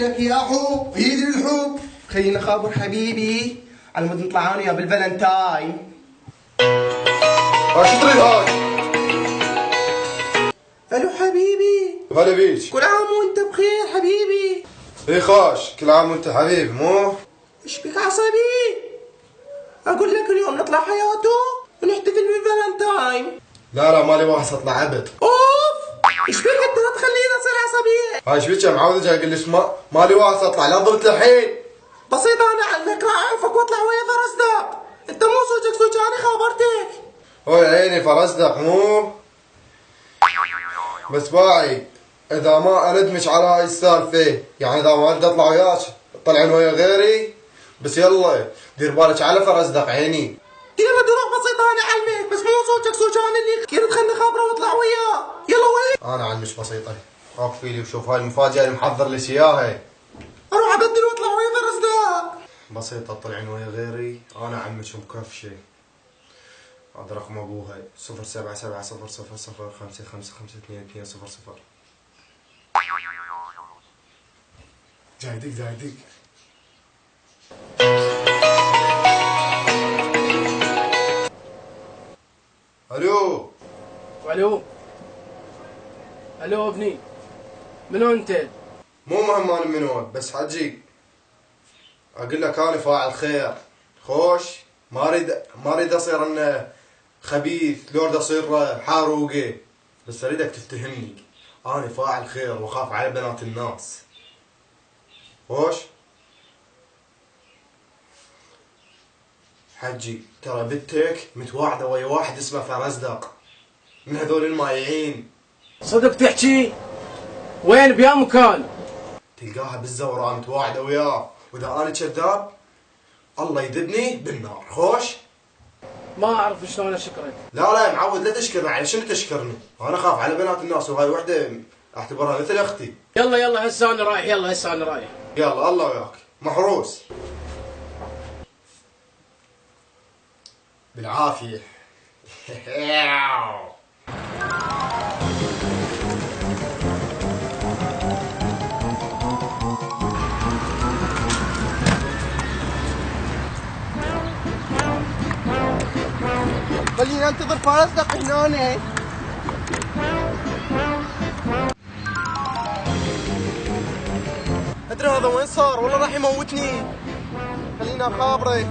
لك يا حب في ايدي الحب. خليني اخابر حبيبي على مود نطلع انا بالفالنتاين. شو تريد هاي؟ الو حبيبي. هلا بيك. كل عام وانت بخير حبيبي. اي خاش، كل عام وانت حبيبي. مو ايش بك عصبي؟ اقول لك اليوم نطلع حياته ونحتفل بالفالنتاين. لا مالي واحد اطلع عبد. اوف ايش بك انت هتخليني اصير عصبيه؟ هاي ايش بك يا معود جاي اقول لك مالي واحد اطلع، لا ضربت الحين. بسيطة انا على فكرة اعرفك واطلع ويا فرزدق. انت مو صوتك صوتاني خابرتك. هو عيني فرزدق مو بس باعي. اذا ما اندمج على هاي السالفة، يعني اذا ما اريد اطلع وياك طلعين ويا غيري. بس يلا دير بالك على فرزدق عيني. كيف بدي اروح بسيطة انا اعلمك، بس مو صوتك صوتاني اللي كيف تخليني خابرة واطلع وياه. يلا وين؟ انا علمش بسيطة. وقفي لي وشوف هاي المفاجأة اللي محضر لك اياها. اروح ابدل واطلع ويا فرزدق. بسيطة طلعين ويا غيري، انا عمك مكفشة. هذا رقم ابوها 077000555200. جاي دق. الو. الو ابني، منو انت؟ مو مهم انا منو، بس حجي اقول لك انا فاعل خير. خوش ما اريد اصير انه خبيث، لو اريد اصير حاروقي، بس اريدك تفتهمني. انا فاعل خير واخاف على بنات الناس. خوش حجي، ترى بنتك متواعده ويا واحد اسمه فرزدق من هذول المايعين. صدق تحكي؟ وين بيا مكان؟ تلقاها بالزورة متواعده وياه، واذا انا كذاب الله يذبني بالنار. خوش ما اعرف شلون اشكرك. لا يا معود لا تشكرني، على شنو تشكرني؟ انا اخاف على بنات الناس، وهاي وحده اعتبرها مثل اختي. يلا هسه انا رايح. يلا الله وياك محروس بالعافيه. خلينا ننتظر فرزدق هنا. ادري هذا وين صار، والله راح يموتني. خلينا اخابره.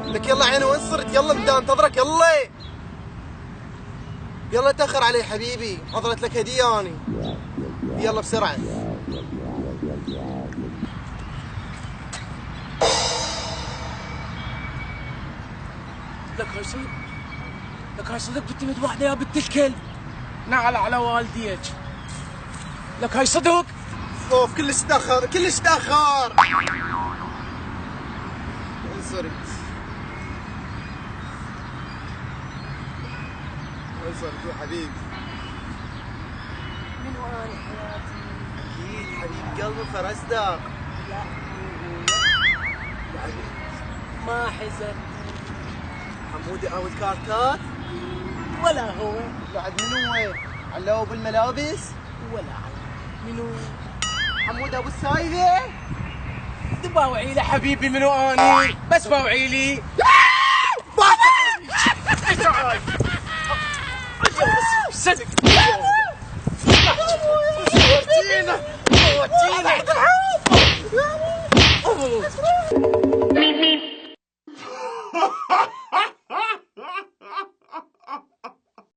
لك يلا عيني وين صرت؟ يلا بدي انتظرك. يلا تاخر علي حبيبي، حضرت لك هديه اني. يلا بسرعه. لك هاي صدق بنت متوحده يا بنت الكلب. نعل على والديك. لك هاي صدق. اوف كلش تاخر. وين صرت يا حبيبي؟ من وين حياتي؟ اكيد حبيب قلبي فرزدق. لا ما حزن. حمودي او الكارتات ولا هو بعد منو؟ علو بالملابس ولا منو؟ حمود ابو السايبه. باوعي لي حبيبي منو اني، بس باوعي لي. صدق ودينا